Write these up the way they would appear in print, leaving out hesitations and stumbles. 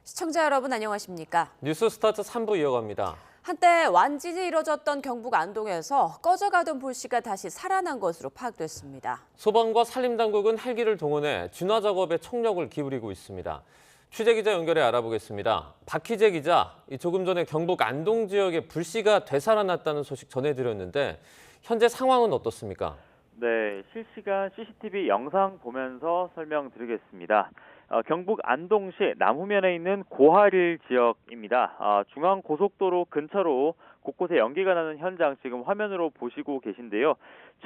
시청자 여러분 안녕하십니까? 뉴스스타트 3부 이어갑니다. 한때 완진이 이뤄졌던 경북 안동에서 꺼져가던 불씨가 다시 살아난 것으로 파악됐습니다. 소방과 산림당국은 헬기를 동원해 진화 작업에 총력을 기울이고 있습니다. 취재기자 연결해 알아보겠습니다. 박희재 기자, 조금 전에 경북 안동 지역에 불씨가 되살아났다는 소식 전해드렸는데 현재 상황은 어떻습니까? 네, 실시간 CCTV 영상 보면서 설명드리겠습니다. 경북 안동시 남후면에 있는 고하릴 지역입니다. 중앙고속도로 근처로 곳곳에 연기가 나는 현장 지금 화면으로 보시고 계신데요.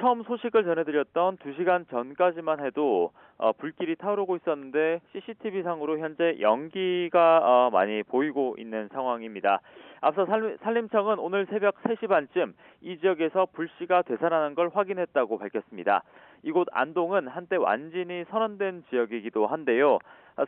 처음 소식을 전해드렸던 2시간 전까지만 해도 불길이 타오르고 있었는데 CCTV상으로 현재 연기가 많이 보이고 있는 상황입니다. 앞서 산림청은 오늘 새벽 3시 반쯤 이 지역에서 불씨가 되살아난 걸 확인했다고 밝혔습니다. 이곳 안동은 한때 완진이 선언된 지역이기도 한데요.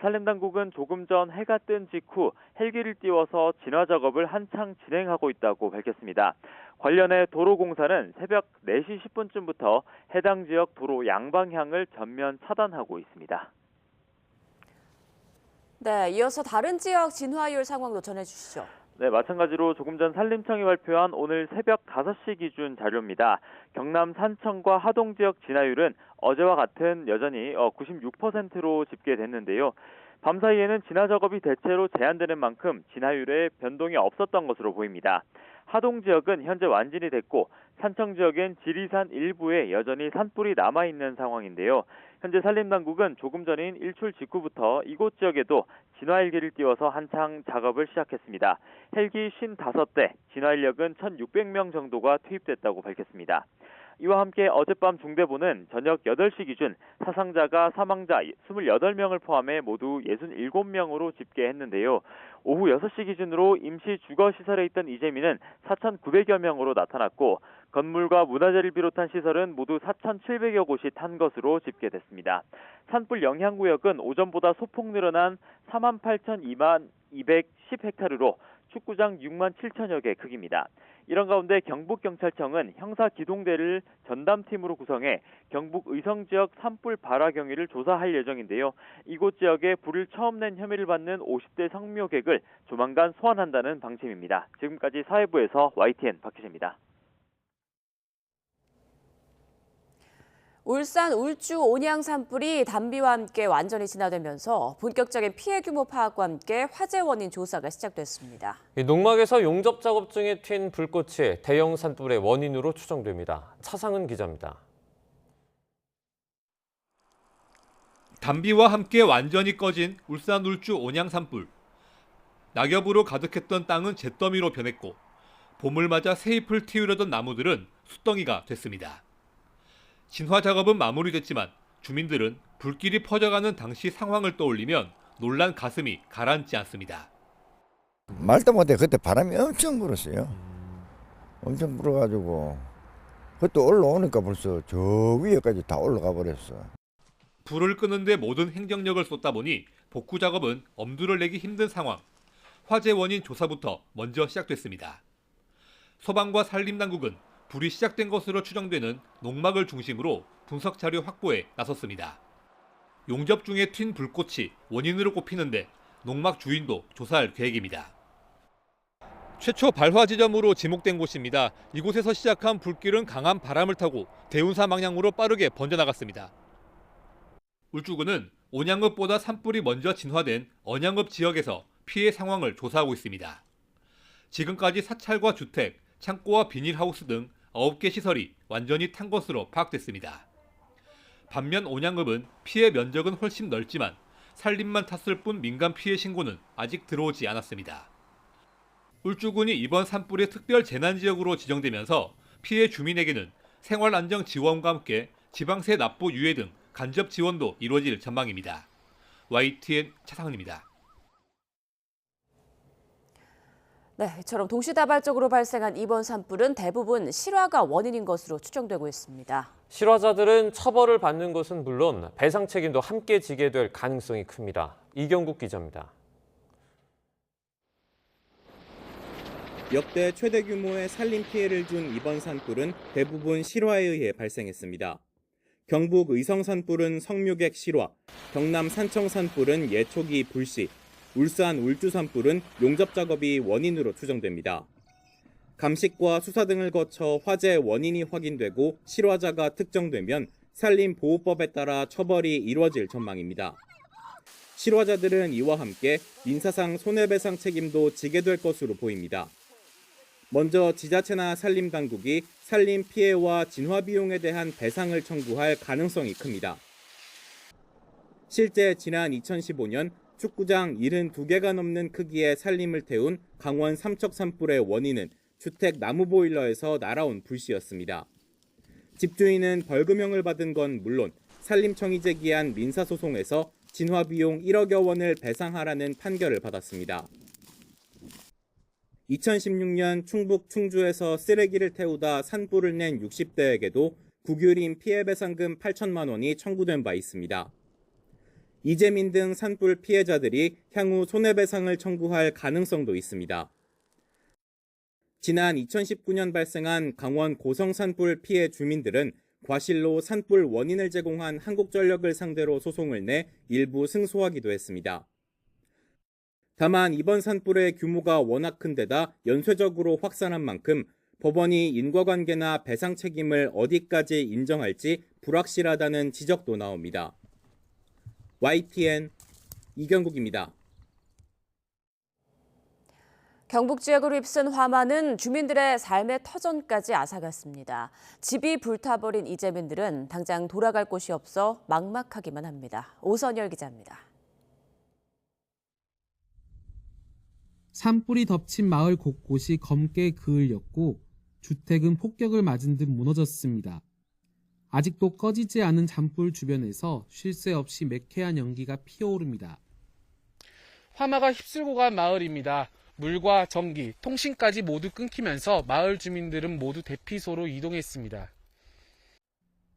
산림당국은 조금 전 해가 뜬 직후 헬기를 띄워서 진화 작업을 한창 진행하고 있다고 밝혔습니다. 관련해 도로공사는 새벽 4시 10분쯤부터 해당 지역 도로 양방향을 전면 차단하고 있습니다. 네, 이어서 다른 지역 진화율 상황도 전해주시죠. 네, 마찬가지로 조금 전 산림청이 발표한 오늘 새벽 5시 기준 자료입니다. 경남 산청과 하동 지역 진화율은 어제와 같은 여전히 96%로 집계됐는데요. 밤사이에는 진화 작업이 대체로 제한되는 만큼 진화율에 변동이 없었던 것으로 보입니다. 하동 지역은 현재 완진이 됐고 산청 지역엔 지리산 일부에 여전히 산불이 남아있는 상황인데요. 현재 산림당국은 조금 전인 일출 직후부터 이곳 지역에도 진화 헬기를 띄워서 한창 작업을 시작했습니다. 헬기 55대, 진화 인력은 1,600명 정도가 투입됐다고 밝혔습니다. 이와 함께 어젯밤 중대본은 저녁 8시 기준 사상자가 사망자 28명을 포함해 모두 67명으로 집계했는데요. 오후 6시 기준으로 임시 주거시설에 있던 이재민은 4,900여 명으로 나타났고 건물과 문화재를 비롯한 시설은 모두 4,700여 곳이 탄 것으로 집계됐습니다. 산불 영향구역은 오전보다 소폭 늘어난 48,210헥타르로 축구장 6만 7천여 개 크기입니다. 이런 가운데 경북경찰청은 형사기동대를 전담팀으로 구성해 경북 의성 지역 산불 발화 경위를 조사할 예정인데요. 이곳 지역에 불을 처음 낸 혐의를 받는 50대 성묘객을 조만간 소환한다는 방침입니다. 지금까지 사회부에서 YTN 박희재입니다. 울산 울주 온양 산불이 단비와 함께 완전히 진화되면서 본격적인 피해 규모 파악과 함께 화재 원인 조사가 시작됐습니다. 농막에서 용접 작업 중에 튄 불꽃이 대형 산불의 원인으로 추정됩니다. 차상은 기자입니다. 단비와 함께 완전히 꺼진 울산 울주 온양 산불. 낙엽으로 가득했던 땅은 잿더미로 변했고 봄을 맞아 새잎을 틔우려던 나무들은 숫덩이가 됐습니다. 진화 작업은 마무리됐지만 주민들은 불길이 퍼져가는 당시 상황을 떠올리면 놀란 가슴이 가라앉지 않습니다. 말도 못해. 그때 바람이 엄청 불었어요. 엄청 불어가지고 그때 올라오니까 벌써 저 위에까지 다 올라가 버렸어. 불을 끄는데 모든 행정력을 쏟다 보니 복구 작업은 엄두를 내기 힘든 상황. 화재 원인 조사부터 먼저 시작됐습니다. 소방과 산림당국은 불이 시작된 것으로 추정되는 농막을 중심으로 분석 자료 확보에 나섰습니다. 용접 중에 튄 불꽃이 원인으로 꼽히는데 농막 주인도 조사할 계획입니다. 최초 발화 지점으로 지목된 곳입니다. 이곳에서 시작한 불길은 강한 바람을 타고 대운사 방향으로 빠르게 번져나갔습니다. 울주군은 온양읍보다 산불이 먼저 진화된 언양읍 지역에서 피해 상황을 조사하고 있습니다. 지금까지 사찰과 주택, 창고와 비닐하우스 등 9개 시설이 완전히 탄 것으로 파악됐습니다. 반면 온양읍은 피해 면적은 훨씬 넓지만 산림만 탔을 뿐 민간 피해 신고는 아직 들어오지 않았습니다. 울주군이 이번 산불의 특별 재난지역으로 지정되면서 피해 주민에게는 생활안정 지원과 함께 지방세 납부 유예 등 간접 지원도 이루어질 전망입니다. YTN 차상은입니다. 네, 이처럼 동시다발적으로 발생한 이번 산불은 대부분 실화가 원인인 것으로 추정되고 있습니다. 실화자들은 처벌을 받는 것은 물론 배상 책임도 함께 지게 될 가능성이 큽니다. 이경국 기자입니다. 역대 최대 규모의 산림 피해를 준 이번 산불은 대부분 실화에 의해 발생했습니다. 경북 의성 산불은 성묘객 실화, 경남 산청 산불은 예초기 불씨, 울산 울주 산불은 용접 작업이 원인으로 추정됩니다. 감식과 수사 등을 거쳐 화재 원인이 확인되고 실화자가 특정되면 산림보호법에 따라 처벌이 이루어질 전망입니다. 실화자들은 이와 함께 민사상 손해배상 책임도 지게 될 것으로 보입니다. 먼저 지자체나 산림당국이 산림 피해와 진화 비용에 대한 배상을 청구할 가능성이 큽니다. 실제 지난 2015년 축구장 72개가 넘는 크기의 산림을 태운 강원 삼척 산불의 원인은 주택 나무 보일러에서 날아온 불씨였습니다. 집주인은 벌금형을 받은 건 물론 산림청이 제기한 민사소송에서 진화 비용 1억여 원을 배상하라는 판결을 받았습니다. 2016년 충북 충주에서 쓰레기를 태우다 산불을 낸 60대에게도 국유림 피해배상금 8천만 원이 청구된 바 있습니다. 이재민 등 산불 피해자들이 향후 손해배상을 청구할 가능성도 있습니다. 지난 2019년 발생한 강원 고성 산불 피해 주민들은 과실로 산불 원인을 제공한 한국전력을 상대로 소송을 내 일부 승소하기도 했습니다. 다만 이번 산불의 규모가 워낙 큰 데다 연쇄적으로 확산한 만큼 법원이 인과관계나 배상 책임을 어디까지 인정할지 불확실하다는 지적도 나옵니다. YTN 이경국입니다. 경북 지역으로 휩쓴 화마는 주민들의 삶의 터전까지 앗아갔습니다. 집이 불타버린 이재민들은 당장 돌아갈 곳이 없어 막막하기만 합니다. 오선열 기자입니다. 산불이 덮친 마을 곳곳이 검게 그을렸고 주택은 폭격을 맞은 듯 무너졌습니다. 아직도 꺼지지 않은 잔불 주변에서 쉴 새 없이 매캐한 연기가 피어오릅니다. 화마가 휩쓸고 간 마을입니다. 물과 전기, 통신까지 모두 끊기면서 마을 주민들은 모두 대피소로 이동했습니다.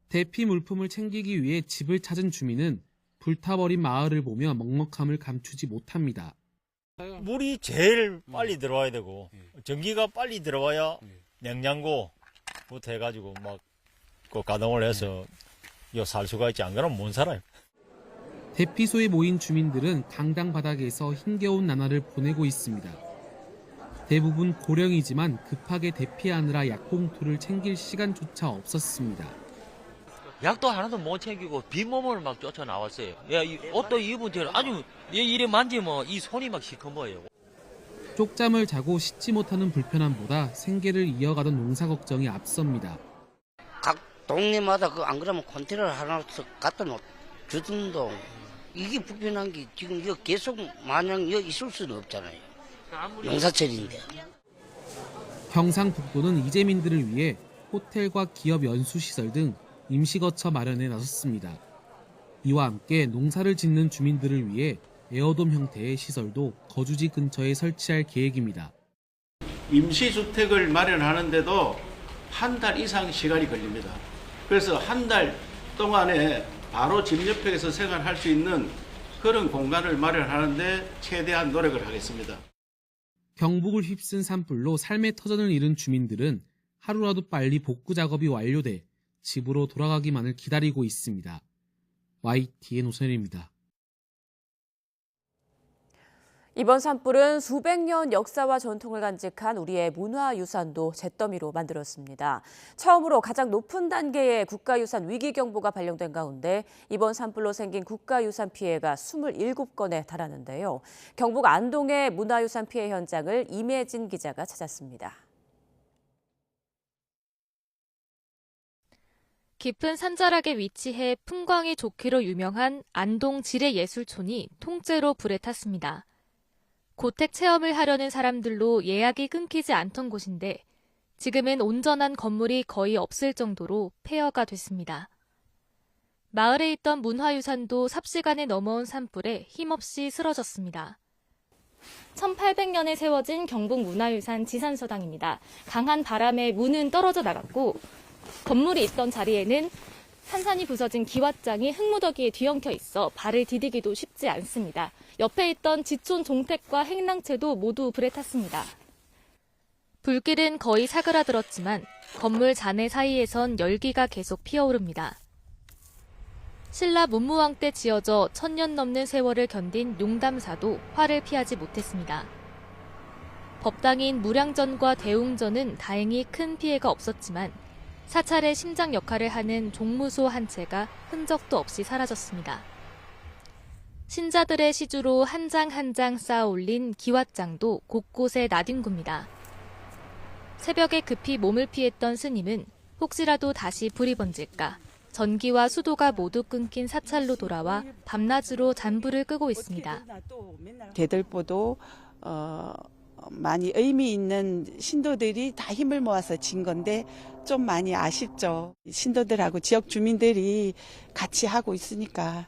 대피 물품을 챙기기 위해 집을 찾은 주민은 불타버린 마을을 보며 먹먹함을 감추지 못합니다. 물이 제일 빨리 들어와야 되고 전기가 빨리 들어와야 냉장고부터 해가지고 막 그 가동을 해서 살 수가 있지. 안 그러면 못 살아요. 대피소에 모인 주민들은 강당 바닥에서 힘겨운 나날을 보내고 있습니다. 대부분 고령이지만 급하게 대피하느라 약봉투를 챙길 시간조차 없었습니다. 약도 하나도 못 챙기고 빈몸을 막 쫓아 나왔어요. 야, 이 옷도 입은 채로 아주 이래 만지면 이 손이 막 시커머요. 쪽잠을 자고 씻지 못하는 불편함보다 생계를 이어가던 농사 걱정이 앞섭니다. 각 동네마다 안 그러면 컨테이너를 하나 갖다 주던도 이게 불편한 게 지금 이거 계속 마냥 여기 있을 수는 없잖아요. 농사철인데. 경상북도는 이재민들을 위해 호텔과 기업 연수시설 등 임시거처 마련에 나섰습니다. 이와 함께 농사를 짓는 주민들을 위해 에어돔 형태의 시설도 거주지 근처에 설치할 계획입니다. 임시주택을 마련하는데도 한 달 이상 시간이 걸립니다. 그래서 한 달 동안에 바로 집 옆에서 생활할 수 있는 그런 공간을 마련하는데 최대한 노력을 하겠습니다. 경북을 휩쓴 산불로 삶의 터전을 잃은 주민들은 하루라도 빨리 복구 작업이 완료돼 집으로 돌아가기만을 기다리고 있습니다. YTN 오선일입니다. 이번 산불은 수백 년 역사와 전통을 간직한 우리의 문화유산도 잿더미로 만들었습니다. 처음으로 가장 높은 단계의 국가유산 위기경보가 발령된 가운데 이번 산불로 생긴 국가유산 피해가 27건에 달하는데요. 경북 안동의 문화유산 피해 현장을 임혜진 기자가 찾았습니다. 깊은 산자락에 위치해 풍광이 좋기로 유명한 안동 지뢰예술촌이 통째로 불에 탔습니다. 고택 체험을 하려는 사람들로 예약이 끊기지 않던 곳인데 지금은 온전한 건물이 거의 없을 정도로 폐허가 됐습니다. 마을에 있던 문화유산도 삽시간에 넘어온 산불에 힘없이 쓰러졌습니다. 1800년에 세워진 경북 문화유산 지산서당입니다. 강한 바람에 문은 떨어져 나갔고 건물이 있던 자리에는 산산이 부서진 기왓장이 흙무더기에 뒤엉켜 있어 발을 디디기도 쉽지 않습니다. 옆에 있던 지촌 종택과 행랑채도 모두 불에 탔습니다. 불길은 거의 사그라들었지만 건물 잔해 사이에선 열기가 계속 피어오릅니다. 신라 문무왕 때 지어져 1000년 넘는 세월을 견딘 용담사도 화를 피하지 못했습니다. 법당인 무량전과 대웅전은 다행히 큰 피해가 없었지만 사찰의 심장 역할을 하는 종무소 한 채가 흔적도 없이 사라졌습니다. 신자들의 시주로 한 장 한 장 쌓아 올린 기왓장도 곳곳에 나뒹굽니다. 새벽에 급히 몸을 피했던 스님은 혹시라도 다시 불이 번질까 전기와 수도가 모두 끊긴 사찰로 돌아와 밤낮으로 잔불을 끄고 있습니다. 대들보도 많이 의미 있는 신도들이 다 힘을 모아서 진 건데 좀 많이 아쉽죠. 신도들하고 지역 주민들이 같이 하고 있으니까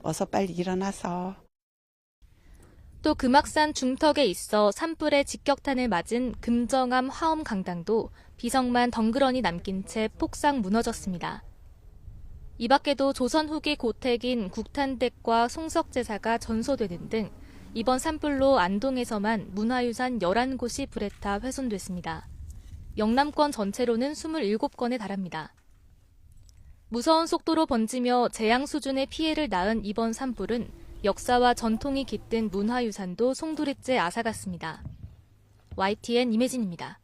어서 빨리 일어나서. 또 금악산 중턱에 있어 산불의 직격탄을 맞은 금정암 화엄 강당도 비석만 덩그러니 남긴 채 폭삭 무너졌습니다. 이 밖에도 조선 후기 고택인 국탄댁과 송석제사가 전소되는 등 이번 산불로 안동에서만 문화유산 11곳이 불에 타 훼손됐습니다. 영남권 전체로는 27건에 달합니다. 무서운 속도로 번지며 재앙 수준의 피해를 낳은 이번 산불은 역사와 전통이 깃든 문화유산도 송두리째 앗아갔습니다. YTN 임혜진입니다.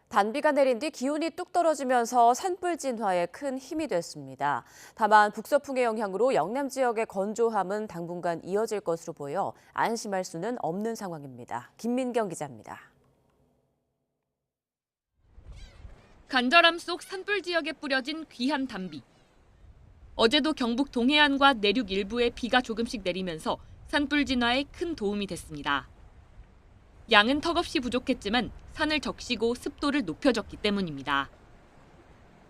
단비가 내린 뒤 기온이 뚝 떨어지면서 산불 진화에 큰 힘이 됐습니다. 다만 북서풍의 영향으로 영남 지역의 건조함은 당분간 이어질 것으로 보여 안심할 수는 없는 상황입니다. 김민경 기자입니다. 간절함 속 산불 지역에 뿌려진 귀한 단비. 어제도 경북 동해안과 내륙 일부에 비가 조금씩 내리면서 산불 진화에 큰 도움이 됐습니다. 양은 턱없이 부족했지만 산을 적시고 습도를 높여줬기 때문입니다.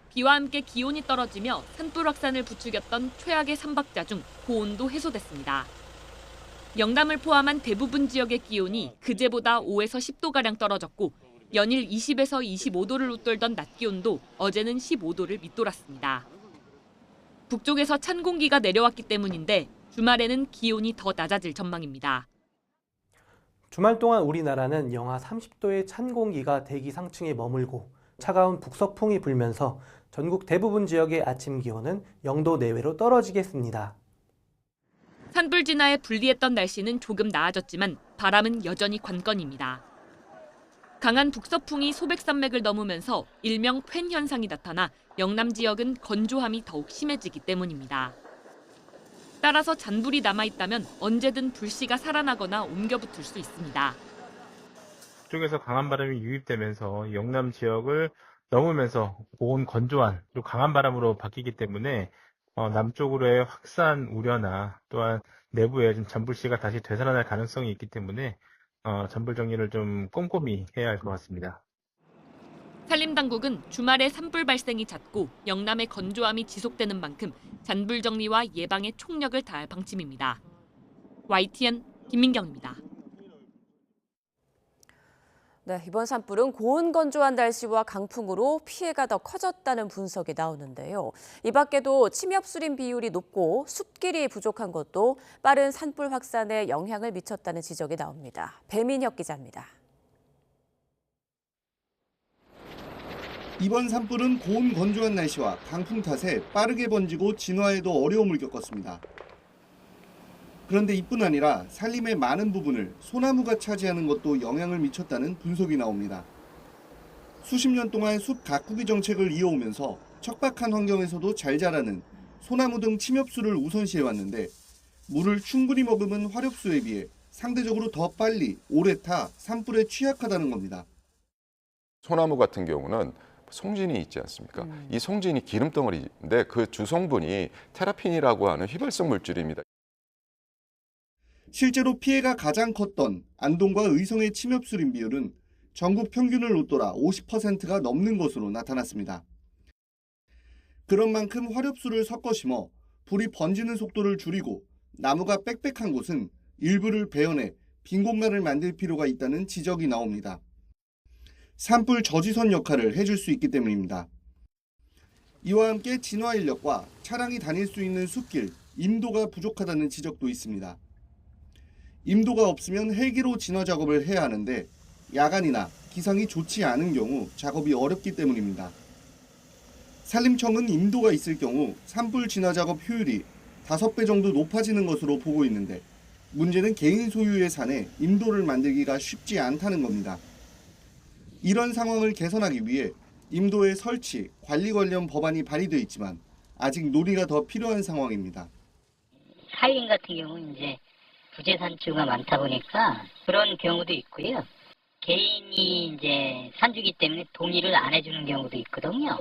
비와 함께 기온이 떨어지며 산불 확산을 부추겼던 최악의 산박자 중 고온도 해소됐습니다. 영남을 포함한 대부분 지역의 기온이 그제보다 5에서 10도가량 떨어졌고 연일 20에서 25도를 웃돌던 낮 기온도 어제는 15도를 밑돌았습니다. 북쪽에서 찬 공기가 내려왔기 때문인데 주말에는 기온이 더 낮아질 전망입니다. 주말 동안 우리나라는 영하 30도의 찬 공기가 대기 상층에 머물고 차가운 북서풍이 불면서 전국 대부분 지역의 아침 기온은 0도 내외로 떨어지겠습니다. 산불 진화에 불리했던 날씨는 조금 나아졌지만 바람은 여전히 관건입니다. 강한 북서풍이 소백산맥을 넘으면서 일명 팬 현상이 나타나 영남 지역은 건조함이 더욱 심해지기 때문입니다. 따라서 잔불이 남아있다면 언제든 불씨가 살아나거나 옮겨붙을 수 있습니다. 북쪽에서 강한 바람이 유입되면서 영남 지역을 넘으면서 고온 건조한 강한 바람으로 바뀌기 때문에 남쪽으로의 확산 우려나 또한 내부에 좀 잔불씨가 다시 되살아날 가능성이 있기 때문에 잔불 정리를 좀 꼼꼼히 해야 할 것 같습니다. 산림당국은 주말에 산불 발생이 잦고 영남의 건조함이 지속되는 만큼 잔불 정리와 예방에 총력을 다할 방침입니다. YTN 김민경입니다. 네, 이번 산불은 고온 건조한 날씨와 강풍으로 피해가 더 커졌다는 분석이 나오는데요. 이 밖에도 침엽수림 비율이 높고 숲길이 부족한 것도 빠른 산불 확산에 영향을 미쳤다는 지적이 나옵니다. 배민혁 기자입니다. 이번 산불은 고온 건조한 날씨와 강풍 탓에 빠르게 번지고 진화에도 어려움을 겪었습니다. 그런데 이뿐 아니라 산림의 많은 부분을 소나무가 차지하는 것도 영향을 미쳤다는 분석이 나옵니다. 수십 년 동안 숲 가꾸기 정책을 이어오면서 척박한 환경에서도 잘 자라는 소나무 등 침엽수를 우선시해왔는데 물을 충분히 머금은 화렵수에 비해 상대적으로 더 빨리 오래 타 산불에 취약하다는 겁니다. 소나무 같은 경우는 송진이 있지 않습니까? 이 송진이 기름덩어리인데 그 주성분이 테라핀이라고 하는 휘발성 물질입니다. 실제로 피해가 가장 컸던 안동과 의성의 침엽수림 비율은 전국 평균을 웃돌아 50%가 넘는 것으로 나타났습니다. 그런 만큼 화렵수를 섞어 심어 불이 번지는 속도를 줄이고 나무가 빽빽한 곳은 일부를 베어내 빈 공간을 만들 필요가 있다는 지적이 나옵니다. 산불 저지선 역할을 해줄 수 있기 때문입니다. 이와 함께 진화 인력과 차량이 다닐 수 있는 숲길, 임도가 부족하다는 지적도 있습니다. 임도가 없으면 헬기로 진화 작업을 해야 하는데 야간이나 기상이 좋지 않은 경우 작업이 어렵기 때문입니다. 산림청은 임도가 있을 경우 산불 진화 작업 효율이 5배 정도 높아지는 것으로 보고 있는데 문제는 개인 소유의 산에 임도를 만들기가 쉽지 않다는 겁니다. 이런 상황을 개선하기 위해 임도의 설치, 관리 관련 법안이 발의되어 있지만 아직 논의가 더 필요한 상황입니다. 산림 같은 경우 이제 부재 산주가 많다 보니까 그런 경우도 있고요. 개인이 이제 산주기 때문에 동의를 안 해주는 경우도 있거든요.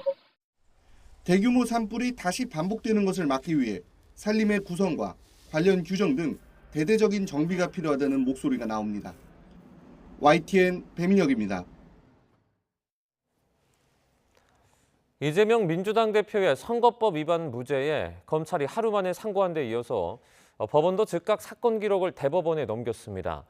대규모 산불이 다시 반복되는 것을 막기 위해 산림의 구성과 관련 규정 등 대대적인 정비가 필요하다는 목소리가 나옵니다. YTN 배민혁입니다. 이재명 민주당 대표의 선거법 위반 무죄에 검찰이 하루 만에 상고한 데 이어서 법원도 즉각 사건 기록을 대법원에 넘겼습니다.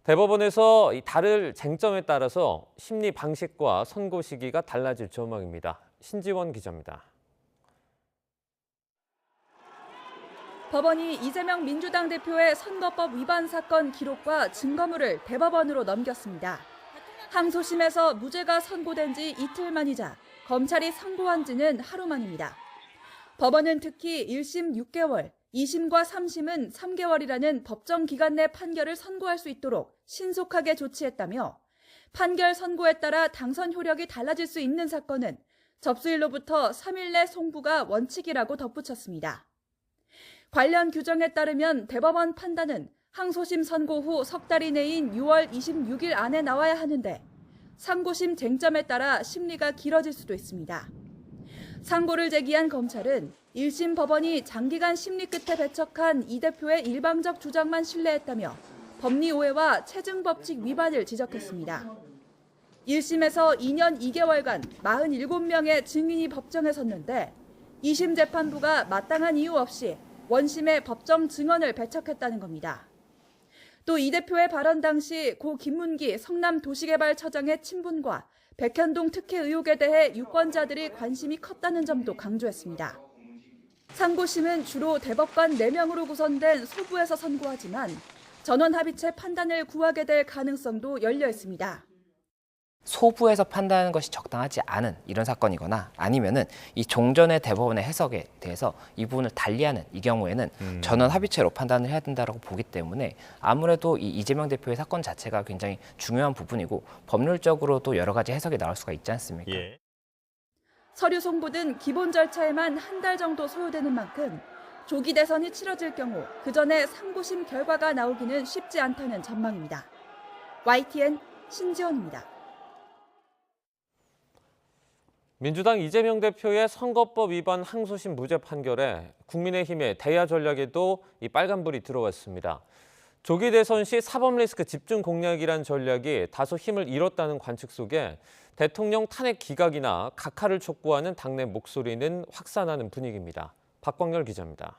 대법원에서 다를 쟁점에 따라서 심리 방식과 선고 시기가 달라질 전망입니다. 신지원 기자입니다. 법원이 이재명 민주당 대표의 선거법 위반 사건 기록과 증거물을 대법원으로 넘겼습니다. 항소심에서 무죄가 선고된 지 이틀 만이자 검찰이 상고한 지는 하루 만입니다. 법원은 특히 1심 6개월, 2심과 3심은 3개월이라는 법정 기간 내 판결을 선고할 수 있도록 신속하게 조치했다며 판결 선고에 따라 당선 효력이 달라질 수 있는 사건은 접수일로부터 3일 내 송부가 원칙이라고 덧붙였습니다. 관련 규정에 따르면 대법원 판단은 항소심 선고 후 석 달 이내인 6월 26일 안에 나와야 하는데 상고심 쟁점에 따라 심리가 길어질 수도 있습니다. 상고를 제기한 검찰은 1심 법원이 장기간 심리 끝에 배척한 이 대표의 일방적 주장만 신뢰했다며 법리 오해와 체증 법칙 위반을 지적했습니다. 1심에서 2년 2개월간 47명의 증인이 법정에 섰는데 2심 재판부가 마땅한 이유 없이 원심의 법정 증언을 배척했다는 겁니다. 또 이 대표의 발언 당시 고 김문기 성남도시개발처장의 친분과 백현동 특혜 의혹에 대해 유권자들이 관심이 컸다는 점도 강조했습니다. 상고심은 주로 대법관 4명으로 구성된 소부에서 선고하지만 전원합의체 판단을 구하게 될 가능성도 열려 있습니다. 소부에서 판단하는 것이 적당하지 않은 이런 사건이거나 아니면은 이 종전의 대법원의 해석에 대해서 이 부분을 달리하는 이 경우에는 전원 합의체로 판단을 해야 된다고 보기 때문에 아무래도 이 이재명 대표의 사건 자체가 굉장히 중요한 부분이고 법률적으로도 여러 가지 해석이 나올 수가 있지 않습니까? 예. 서류 송부 등 기본 절차에만 한 달 정도 소요되는 만큼 조기 대선이 치러질 경우 그 전에 상고심 결과가 나오기는 쉽지 않다는 전망입니다. YTN 신지원입니다. 민주당 이재명 대표의 선거법 위반 항소심 무죄 판결에 국민의힘의 대야 전략에도 이 빨간불이 들어왔습니다. 조기 대선 시 사법 리스크 집중 공략이란 전략이 다소 힘을 잃었다는 관측 속에 대통령 탄핵 기각이나 각하를 촉구하는 당내 목소리는 확산하는 분위기입니다. 박광열 기자입니다.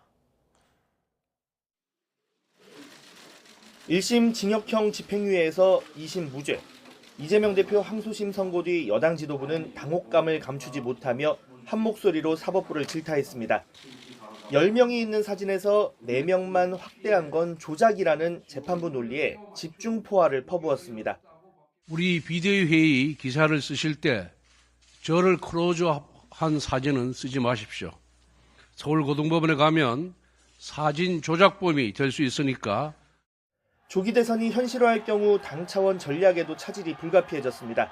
1심 징역형 집행유예에서 2심 무죄. 이재명 대표 항소심 선고 뒤 여당 지도부는 당혹감을 감추지 못하며 한 목소리로 사법부를 질타했습니다. 10명이 있는 사진에서 4명만 확대한 건 조작이라는 재판부 논리에 집중 포화를 퍼부었습니다. 우리 비대위 회의 기사를 쓰실 때 저를 크로즈업한 사진은 쓰지 마십시오. 서울고등법원에 가면 사진 조작범이 될 수 있으니까. 조기 대선이 현실화할 경우 당 차원 전략에도 차질이 불가피해졌습니다.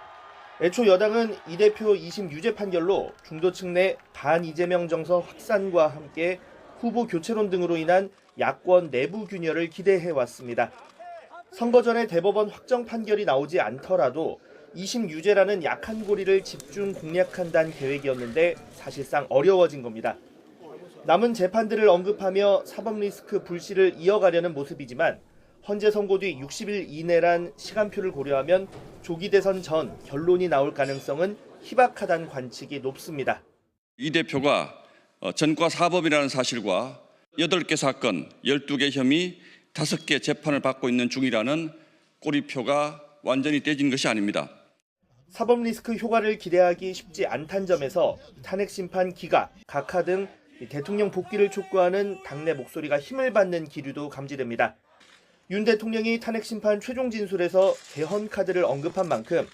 애초 여당은 이 대표 2심 유죄 판결로 중도층 내 반 이재명 정서 확산과 함께 후보 교체론 등으로 인한 야권 내부 균열을 기대해왔습니다. 선거 전에 대법원 확정 판결이 나오지 않더라도 2심 유죄라는 약한 고리를 집중 공략한다는 계획이었는데 사실상 어려워진 겁니다. 남은 재판들을 언급하며 사법 리스크 불씨를 이어가려는 모습이지만 헌재 선고 뒤 60일 이내란 시간표를 고려하면 조기 대선 전 결론이 나올 가능성은 희박하다는 관측이 높습니다. 이 대표가 전과 사범이라는 사실과 8개 사건, 12개 혐의, 5개 재판을 받고 있는 중이라는 꼬리표가 완전히 떼진 것이 아닙니다. 사법 리스크 효과를 기대하기 쉽지 않다는 점에서 탄핵 심판 기각, 각하 등 대통령 복귀를 촉구하는 당내 목소리가 힘을 받는 기류도 감지됩니다. 윤 대통령이 탄핵 심판 최종 진술에서 개헌 카드를 언급한 만큼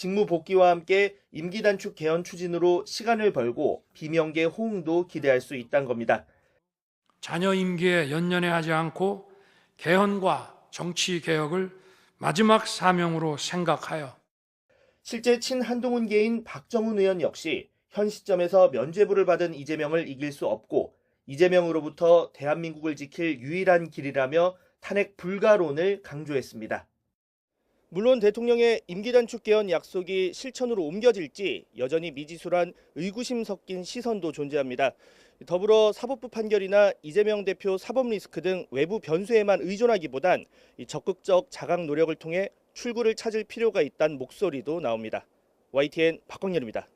직무 복귀와 함께 임기 단축 개헌 추진으로 시간을 벌고 비명계 호응도 기대할 수 있다는 겁니다. 자녀 임기에 연연해하지 않고 개헌과 정치 개혁을 마지막 사명으로 생각하여 실제 친한동훈계인 박정훈 의원 역시 현 시점에서 면죄부를 받은 이재명을 이길 수 없고 이재명으로부터 대한민국을 지킬 유일한 길이라며 탄핵 불가론을 강조했습니다. 물론 대통령의 임기 단축 개헌 약속이 실천으로 옮겨질지 여전히 미지수란 의구심 섞인 시선도 존재합니다. 더불어 사법부 판결이나 이재명 대표 사법 리스크 등 외부 변수에만 의존하기보단 적극적 자각 노력을 통해 출구를 찾을 필요가 있다는 목소리도 나옵니다. YTN 박광렬입니다.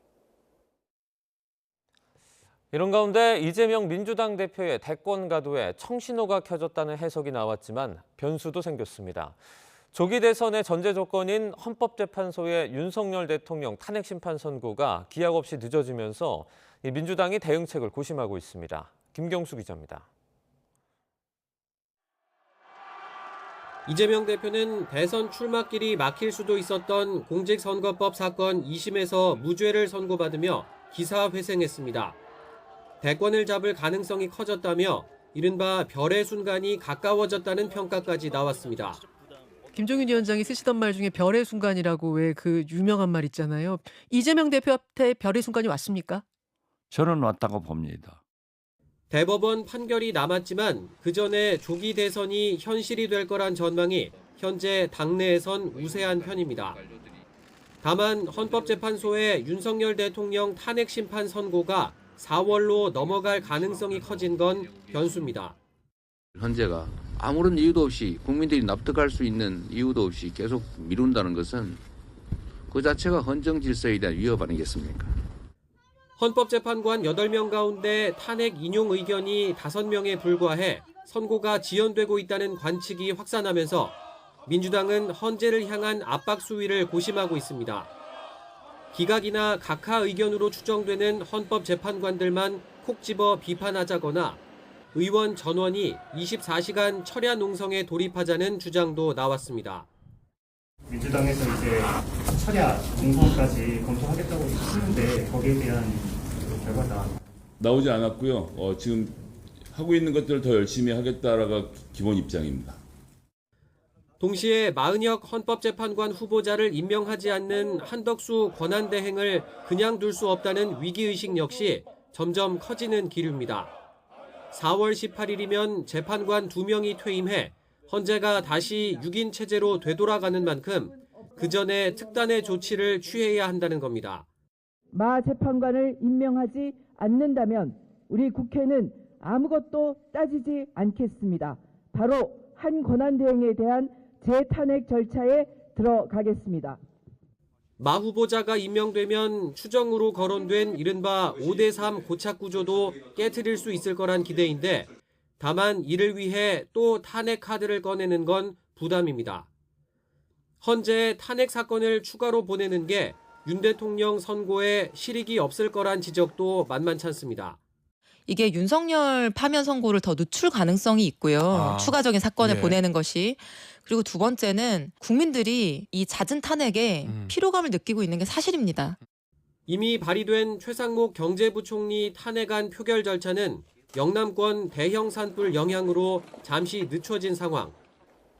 이런 가운데 이재명 민주당 대표의 대권 가도에 청신호가 켜졌다는 해석이 나왔지만 변수도 생겼습니다. 조기 대선의 전제 조건인 헌법재판소의 윤석열 대통령 탄핵 심판 선고가 기약 없이 늦어지면서 민주당이 대응책을 고심하고 있습니다. 김경수 기자입니다. 이재명 대표는 대선 출마길이 막힐 수도 있었던 공직선거법 사건 2심에서 무죄를 선고받으며 기사회생했습니다. 대권을 잡을 가능성이 커졌다며 이른바 별의 순간이 가까워졌다는 평가까지 나왔습니다. 김종인 위원장이 쓰시던 말 중에 별의 순간이라고 왜 그 유명한 말 있잖아요. 이재명 대표한테 별의 순간이 왔습니까? 저는 왔다고 봅니다. 대법원 판결이 남았지만 그 전에 조기 대선이 현실이 될 거란 전망이 현재 당내에선 우세한 편입니다. 다만 헌법재판소의 윤석열 대통령 탄핵 심판 선고가 4월로 넘어갈 가능성이 커진 건 변수입니다. 헌재가 아무런 이유도 없이 국민들이 납득할 수 있는 이유도 없이 계속 미룬다는 것은 그 자체가 헌정 질서에 대한 위협 아니겠습니까? 헌법재판관 8명 가운데 탄핵 인용 의견이 5명에 불과해 선고가 지연되고 있다는 관측이 확산하면서 민주당은 헌재를 향한 압박 수위를 고심하고 있습니다. 기각이나 각하 의견으로 추정되는 헌법재판관들만 콕 집어 비판하자거나 의원 전원이 24시간 철야 농성에 돌입하자는 주장도 나왔습니다. 민주당에서 이제 철야 농성까지 검토하겠다고 하는데 거기에 대한 결과가 나오지 않았고요. 지금 하고 있는 것들을 더 열심히 하겠다라가 기본 입장입니다. 동시에 마은혁 헌법재판관 후보자를 임명하지 않는 한덕수 권한대행을 그냥 둘 수 없다는 위기의식 역시 점점 커지는 기류입니다. 4월 18일이면 재판관 2명이 퇴임해 헌재가 다시 6인 체제로 되돌아가는 만큼 그 전에 특단의 조치를 취해야 한다는 겁니다. 마 재판관을 임명하지 않는다면 우리 국회는 아무것도 따지지 않겠습니다. 바로 한 권한대행에 대한 재탄핵 절차에 들어가겠습니다. 마 후보자가 임명되면 추정으로 거론된 이른바 5대3 고착 구조도 깨트릴 수 있을 거란 기대인데 다만 이를 위해 또 탄핵 카드를 꺼내는 건 부담입니다. 헌재에 탄핵 사건을 추가로 보내는 게 윤 대통령 선고에 실익이 없을 거란 지적도 만만찮습니다. 이게 윤석열 파면 선고를 더 늦출 가능성이 있고요. 추가적인 사건을 보내는 것이. 그리고 두 번째는 국민들이 이 잦은 탄핵에 피로감을 느끼고 있는 게 사실입니다. 이미 발의된 최상목 경제부총리 탄핵안 표결 절차는 영남권 대형 산불 영향으로 잠시 늦춰진 상황.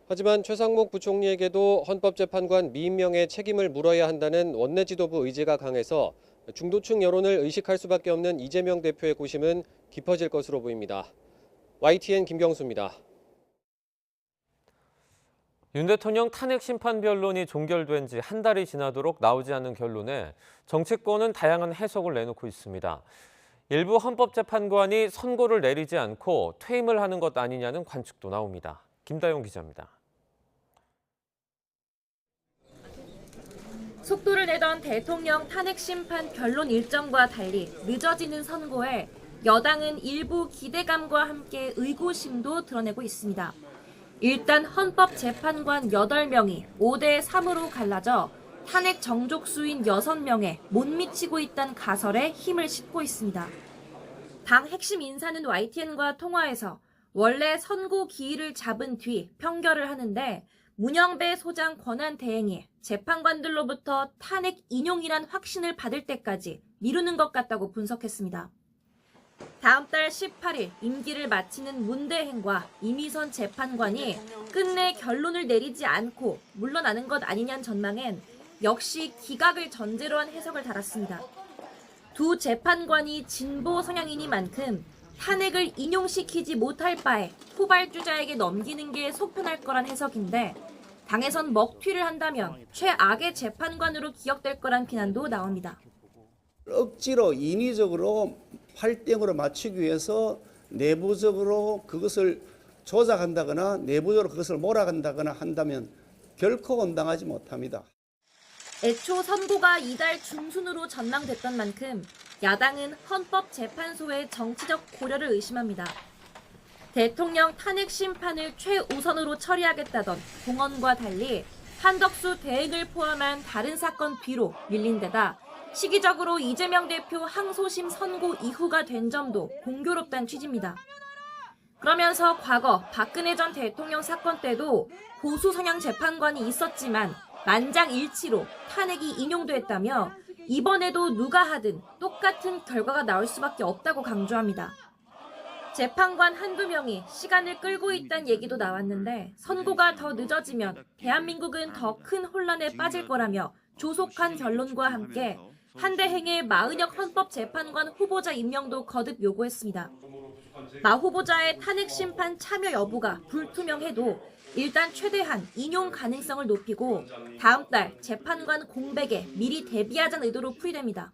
하지만 최상목 부총리에게도 헌법재판관 미임명에 책임을 물어야 한다는 원내 지도부 의지가 강해서 중도층 여론을 의식할 수밖에 없는 이재명 대표의 고심은 깊어질 것으로 보입니다. YTN 김경수입니다. 윤 대통령 탄핵 심판 변론이 종결된 지 한 달이 지나도록 나오지 않는 결론에 정치권은 다양한 해석을 내놓고 있습니다. 일부 헌법재판관이 선고를 내리지 않고 퇴임을 하는 것 아니냐는 관측도 나옵니다. 김다용 기자입니다. 속도를 내던 대통령 탄핵 심판 변론 일정과 달리 늦어지는 선고에 여당은 일부 기대감과 함께 의구심도 드러내고 있습니다. 일단 헌법재판관 8명이 5대3으로 갈라져 탄핵 정족수인 6명에 못 미치고 있다는 가설에 힘을 싣고 있습니다. 당 핵심 인사는 YTN과 통화에서 원래 선고 기일을 잡은 뒤 평결을 하는데 문영배 소장 권한 대행이 재판관들로부터 탄핵 인용이란 확신을 받을 때까지 미루는 것 같다고 분석했습니다. 다음 달 18일 임기를 마치는 문 대행과 이미선 재판관이 끝내 결론을 내리지 않고 물러나는 것 아니냐는 전망엔 역시 기각을 전제로 한 해석을 달았습니다. 두 재판관이 진보 성향이니만큼 탄핵을 인용시키지 못할 바에 후발주자에게 넘기는 게 속편할 거란 해석인데 당에선 먹튀를 한다면 최악의 재판관으로 기억될 거란 비난도 나옵니다. 억지로 인위적으로 8대0으로 맞추기 위해서 내부적으로 그것을 조작한다거나 내부적으로 그것을 몰아간다거나 한다면 결코 온당하지 못합니다. 애초 선고가 이달 중순으로 전망됐던 만큼 야당은 헌법재판소의 정치적 고려를 의심합니다. 대통령 탄핵 심판을 최우선으로 처리하겠다던 공언과 달리 한덕수 대행을 포함한 다른 사건 뒤로 밀린 데다 시기적으로 이재명 대표 항소심 선고 이후가 된 점도 공교롭다는 취지입니다. 그러면서 과거 박근혜 전 대통령 사건 때도 보수 성향 재판관이 있었지만 만장일치로 탄핵이 인용됐다며 이번에도 누가 하든 똑같은 결과가 나올 수밖에 없다고 강조합니다. 재판관 한두 명이 시간을 끌고 있다는 얘기도 나왔는데 선고가 더 늦어지면 대한민국은 더 큰 혼란에 빠질 거라며 조속한 결론과 함께 한대행의 마은혁 헌법재판관 후보자 임명도 거듭 요구했습니다. 마 후보자의 탄핵 심판 참여 여부가 불투명해도 일단 최대한 인용 가능성을 높이고 다음 달 재판관 공백에 미리 대비하자는 의도로 풀이됩니다.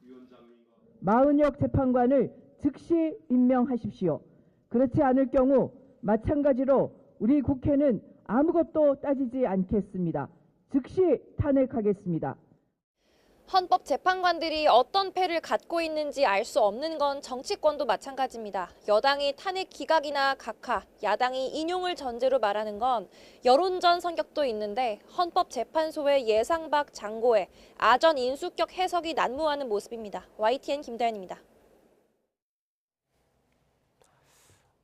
마은혁 재판관을 즉시 임명하십시오. 그렇지 않을 경우 마찬가지로 우리 국회는 아무것도 따지지 않겠습니다. 즉시 탄핵하겠습니다. 헌법재판관들이 어떤 패를 갖고 있는지 알 수 없는 건 정치권도 마찬가지입니다. 여당이 탄핵 기각이나 각하, 야당이 인용을 전제로 말하는 건 여론전 성격도 있는데 헌법재판소의 예상 밖 장고에 아전 인수격 해석이 난무하는 모습입니다. YTN 김다현입니다.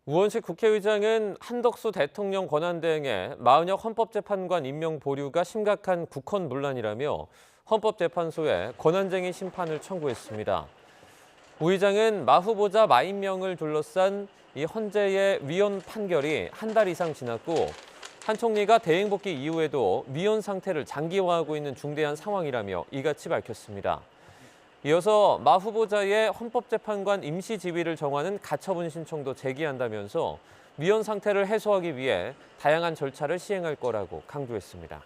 우원식 국회의장은 한덕수 대통령 권한대행의 마은혁 헌법재판관 임명 보류가 심각한 국헌 문란이라며 헌법재판소에 권한쟁의 심판을 청구했습니다. 우 의장은 마 후보자 마임명을 둘러싼 이 헌재의 위헌 판결이 한 달 이상 지났고 한 총리가 대행 복귀 이후에도 위헌 상태를 장기화하고 있는 중대한 상황이라며 이같이 밝혔습니다. 이어서 마 후보자의 헌법재판관 임시 지위를 정하는 가처분 신청도 제기한다면서 위헌 상태를 해소하기 위해 다양한 절차를 시행할 거라고 강조했습니다.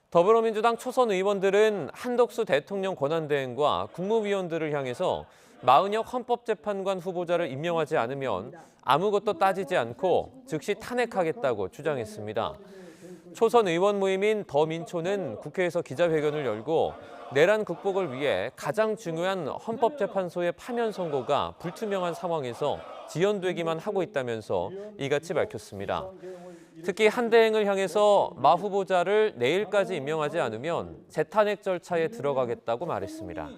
더불어민주당 초선 의원들은 한덕수 대통령 권한대행과 국무위원들을 향해서 마은혁 헌법재판관 후보자를 임명하지 않으면 아무것도 따지지 않고 즉시 탄핵하겠다고 주장했습니다. 초선 의원 모임인 더민초는 국회에서 기자회견을 열고 내란 극복을 위해 가장 중요한 헌법재판소의 파면 선고가 불투명한 상황에서 지연되기만 하고 있다면서 이같이 밝혔습니다. 특히 한대행을 향해서 마 후보자를 내일까지 임명하지 않으면 재탄핵 절차에 들어가겠다고 말했습니다.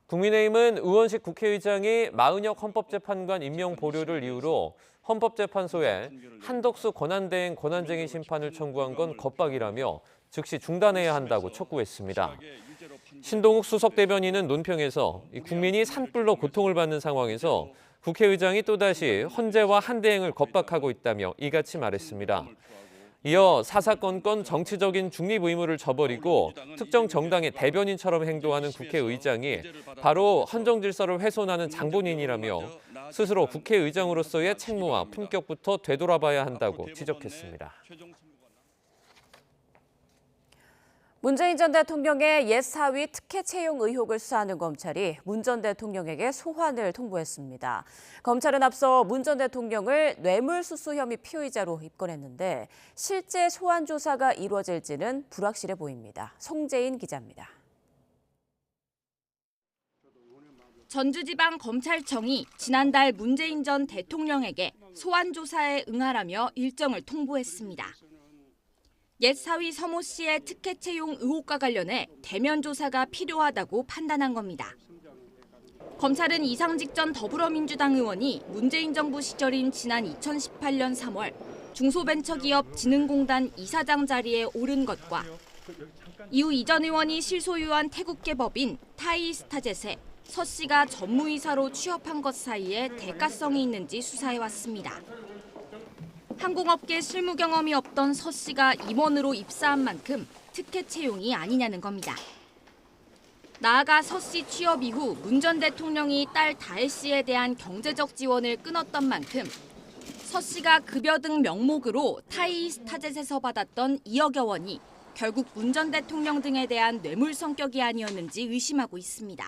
국민의힘은 우원식 국회의장이 마은혁 헌법재판관 임명 보류를 이유로 헌법재판소에 한덕수 권한대행 권한쟁의 심판을 청구한 건 겁박이라며 즉시 중단해야 한다고 촉구했습니다. 신동욱 수석 대변인은 논평에서 국민이 산불로 고통을 받는 상황에서 국회의장이 또다시 헌재와 한대행을 겁박하고 있다며 이같이 말했습니다. 이어 사사건건 정치적인 중립 의무를 저버리고 특정 정당의 대변인처럼 행동하는 국회의장이 바로 헌정 질서를 훼손하는 장본인이라며 스스로 국회의장으로서의 책무와 품격부터 되돌아봐야 한다고 지적했습니다. 문재인 전 대통령의 옛 사위 특혜 채용 의혹을 수사하는 검찰이 문 전 대통령에게 소환을 통보했습니다. 검찰은 앞서 문 전 대통령을 뇌물수수 혐의 피의자로 입건했는데 실제 소환 조사가 이루어질지는 불확실해 보입니다. 송재인 기자입니다. 전주지방검찰청이 지난달 문재인 전 대통령에게 소환 조사에 응하라며 일정을 통보했습니다. 옛 사위 서모 씨의 특혜 채용 의혹과 관련해 대면 조사가 필요하다고 판단한 겁니다. 검찰은 이상직 전 더불어민주당 의원이 문재인 정부 시절인 지난 2018년 3월 중소벤처기업진흥공단 이사장 자리에 오른 것과 이후 이 전 의원이 실소유한 태국계 법인 타이스타젯에 서 씨가 전무이사로 취업한 것 사이에 대가성이 있는지 수사해왔습니다. 항공업계 실무 경험이 없던 서 씨가 임원으로 입사한 만큼 특혜 채용이 아니냐는 겁니다. 나아가 서 씨 취업 이후 문 전 대통령이 딸 다혜 씨에 대한 경제적 지원을 끊었던 만큼 서 씨가 급여 등 명목으로 타이스타젯에서 받았던 2억여 원이 결국 문 전 대통령 등에 대한 뇌물 성격이 아니었는지 의심하고 있습니다.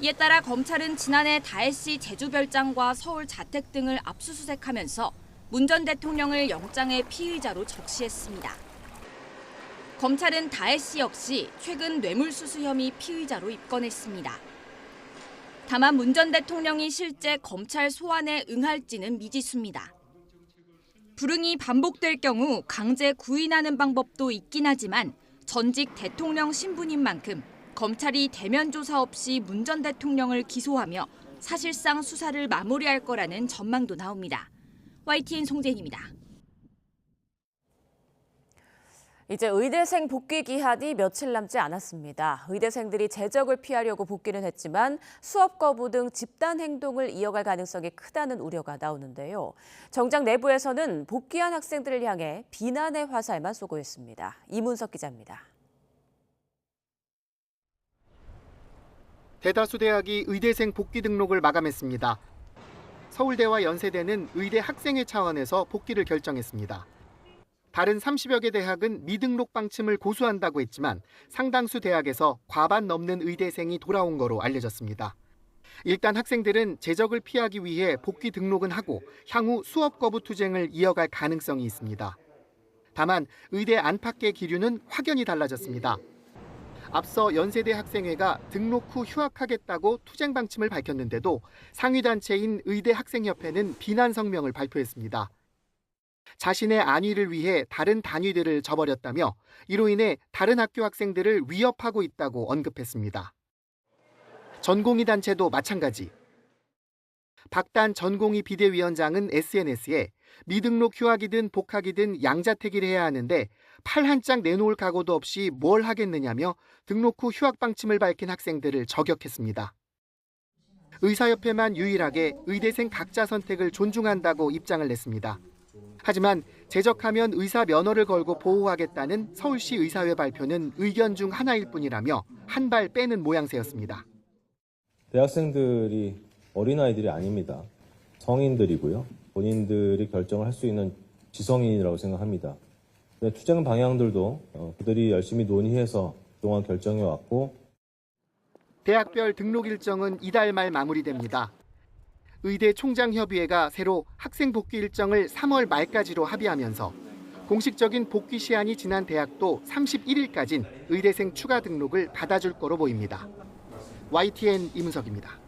이에 따라 검찰은 지난해 다혜 씨 제주별장과 서울 자택 등을 압수수색하면서 문 전 대통령을 영장의 피의자로 적시했습니다. 검찰은 다혜 씨 역시 최근 뇌물수수 혐의 피의자로 입건했습니다. 다만 문 전 대통령이 실제 검찰 소환에 응할지는 미지수입니다. 불응이 반복될 경우 강제 구인하는 방법도 있긴 하지만 전직 대통령 신분인 만큼 검찰이 대면 조사 없이 문 전 대통령을 기소하며 사실상 수사를 마무리할 거라는 전망도 나옵니다. YTN 송재인입니다. 이제 의대생 복귀 기한이 며칠 남지 않았습니다. 의대생들이 제적을 피하려고 복귀는 했지만 수업 거부 등 집단 행동을 이어갈 가능성이 크다는 우려가 나오는데요. 정작 내부에서는 복귀한 학생들을 향해 비난의 화살만 쏘고 있습니다. 이문석 기자입니다. 대다수 대학이 의대생 복귀 등록을 마감했습니다. 서울대와 연세대는 의대 학생회 차원에서 복귀를 결정했습니다. 다른 30여 개 대학은 미등록 방침을 고수한다고 했지만 상당수 대학에서 과반 넘는 의대생이 돌아온 거로 알려졌습니다. 일단 학생들은 제적을 피하기 위해 복귀 등록은 하고 향후 수업 거부 투쟁을 이어갈 가능성이 있습니다. 다만 의대 안팎의 기류는 확연히 달라졌습니다. 앞서 연세대 학생회가 등록 후 휴학하겠다고 투쟁 방침을 밝혔는데도 상위단체인 의대학생협회는 비난 성명을 발표했습니다. 자신의 안위를 위해 다른 단위들을 저버렸다며 이로 인해 다른 학교 학생들을 위협하고 있다고 언급했습니다. 전공의 단체도 마찬가지. 박단 전공의 비대위원장은 SNS에 미등록 휴학이든 복학이든 양자택일을 해야 하는데 팔 한 짝 내놓을 각오도 없이 뭘 하겠느냐며 등록 후 휴학 방침을 밝힌 학생들을 저격했습니다. 의사협회만 유일하게 의대생 각자 선택을 존중한다고 입장을 냈습니다. 하지만 제적하면 의사 면허를 걸고 보호하겠다는 서울시 의사회 발표는 의견 중 하나일 뿐이라며 한 발 빼는 모양새였습니다. 대학생들이 어린아이들이 아닙니다. 성인들이고요. 본인들이 결정을 할 수 있는 지성인이라고 생각합니다. 투쟁 방향들도 그들이 열심히 논의해서 그동안 결정해왔고 대학별 등록 일정은 이달 말 마무리됩니다. 의대 총장협의회가 새로 학생 복귀 일정을 3월 말까지로 합의하면서 공식적인 복귀 시한이 지난 대학도 31일까지는 의대생 추가 등록을 받아줄 거로 보입니다. YTN 이문석입니다.